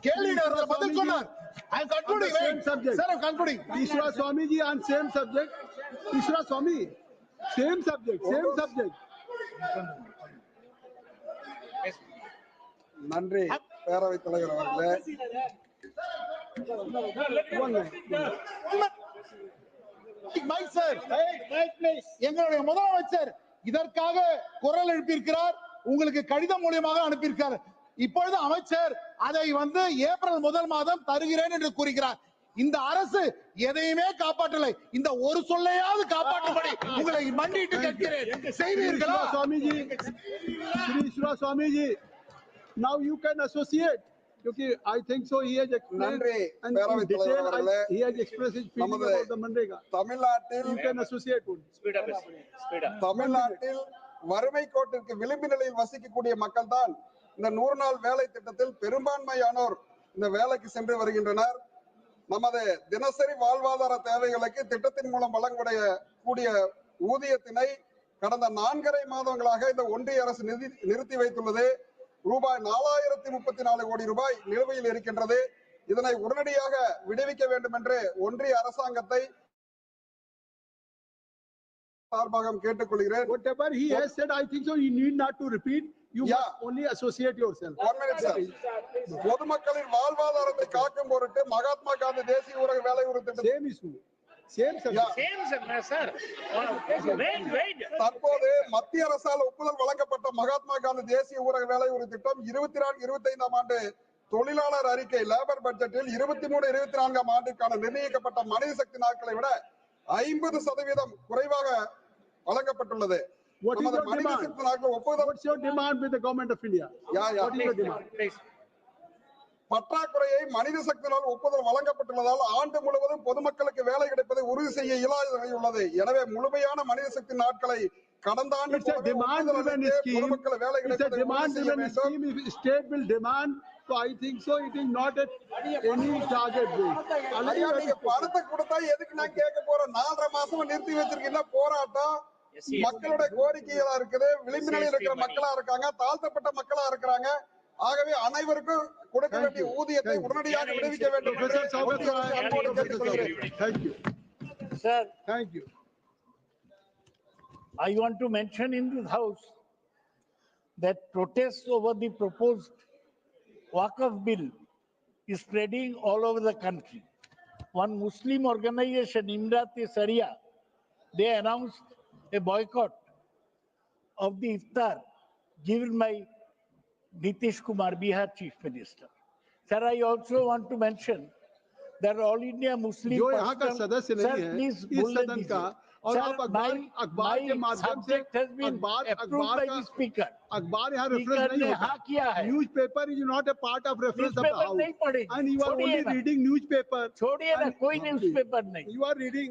கேள்வி நேரத்தில் பதில் சொன்னார். I am concluding. Same subject. Sir, I am concluding. Ishwara Swamiji on same subject. Ishwara Swami, same subject, same subject. நன்றி பேரவைத் தலைவர் அவர்களே. Mike sir, எங்களுடைய முதலமைச்சர் இதற்காக குரல் எழுப்பியிருக்கிறார், உங்களுக்கு கடிதம் மூலமாக அனுப்பியிருக்கிறார். இப்பொழுது அமைச்சர் அதை ஏப்ரல் 1 மாதம் தருகிறேன் என்று கூறுகிறார். இந்த அரசு எதையுமே காப்பாற்றலை. இந்த ஒரு சொல்லையாவது காப்பாற்றும்படி உங்களை மண்டிட்டு கேட்கிறேன். செய்வீர்களா? Swamiji, Shri Ishwara Swamiji, now you can associate. Because I think so he has explained நன்றி and in பேரவைத் தலைவர் detail அவர்களே. he has expressed his feeling நமது about the Mandrega. தமிழ்நாட்டில் You can associate with. தமிழ்நாட்டில் வறுமை கோட்டிற்கு விளிம்பு நிலையில் வசிக்கக்கூடிய மக்கள் தான் இந்த 100 நாள் வேலை திட்டத்தில் பெரும்பான்மையானோர் இந்த வேலைக்கு சென்று வருகின்றனர். நமது தினசரி வாழ்வாதார தேவைகளுக்கு திட்டத்தின் மூலம் வழங்கக்கூடிய ஊதியத்தினை கடந்த 4.5 மாதங்களாக இந்த ஒன்றிய அரசு நிறுத்தி வைத்துள்ளது. ரூபாய் 4034 கோடி ரூபாய் நிலுவையில் இருக்கின்றது. இதனை உடனடியாக விடுவிக்க வேண்டும் என்று ஒன்றிய அரசாங்கத்தை சார்பாக கேட்டுக்கொள்கிறேன். Whatever he has said, I think so. You need not to repeat. You must only associate yourself. 1 minute, sir. பொதுமக்களின் வாழ்வாதாரத்தை காக்கும் பொருட்டு மகாத்மா காந்தி தேசிய ஊரக வேலை உறுதி திட்டம் Same issue. Same subject. தற்போது மத்திய அரசால் ஒப்புதல் வழங்கப்பட்ட மகாத்மா காந்தி தேசிய ஊரக வேலை உறுதி திட்டம் 24-25ஆம் ஆண்டு தொழிலாளர் அறிக்கை லேபர் பட்ஜெட்டில் 23-24ஆம் ஆண்டுக்கான நிர்ணயிக்கப்பட்ட மனித சக்தி நாட்களை விட 50% குறைவாக வழங்கப்பட்டுள்ளது. What is your demand? What's your demand with the government of India? What is your demand? பற்றாக்குறையை மனித சக்தியால் ஒப்புதல் வழங்கப்பட்டுள்ளதால் ஆண்டு முழுவதும் பொதுமக்களுக்கு வேலை கிடைப்பதை உறுதி செய்ய இயலாத நிலை உள்ளது. எனவே முழுமையான மனித சக்தி நாட்களை கடந்த ஆண்டு பொதுமக்கள் வேலை கிடைப்பதை உறுதி செய்ய வேண்டும். If state will demand, so I think so. It is not at any target base. நீங்க பணத்தை கொடுத்தா எதுக்கு நான் கேட்க போறேன்? 4.5 மாசம் நிறுத்தி வச்சிருக்கீங்க. போராட்டம் மக்களுடைய கோரிக்கைகளா இருக்குது. விளிம்பு நிலையில் இருக்கிற மக்களா இருக்காங்க, தாழ்த்தப்பட்ட மக்களா இருக்கிறாங்க. ஆகவே அனைவருக்கும் கொடுக்க வேண்டிய ஊதியத்தை உடனடியாக விடுவிக்க வேண்டும். Thank you. Sir, thank you. I want to mention in this house that protests over the proposed Waqf bill is spreading all over the country. One Muslim organization, Imrat-e-Sharia, they announced a boycott of the iftar given by Nitish Kumar, Bihar Chief Minister. Sir, I also want to mention that All India Muslim जो यहाँ का सदस्य नहीं है इस सदन का और आप अखबार के माध्यम से अखबार यहाँ रेफरेंस नहीं होता. Newspaper is not a part of reference of the house and you are only reading newspaper. छोड़िए ना, कोई न्यूज़पेपर नहीं. You are reading.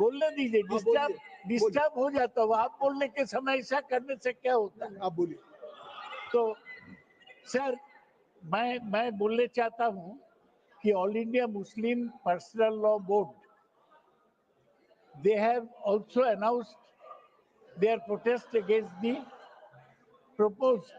बोलने दीजिए. डिस्टर्ब हो जाता हो. आप बोलने के समय ऐसा करने से क्या होता है? आप बोलिए. तो सर, मैं बोलने चाहता हूं कि all India Muslim personal law board, they have also announced their protest against the proposed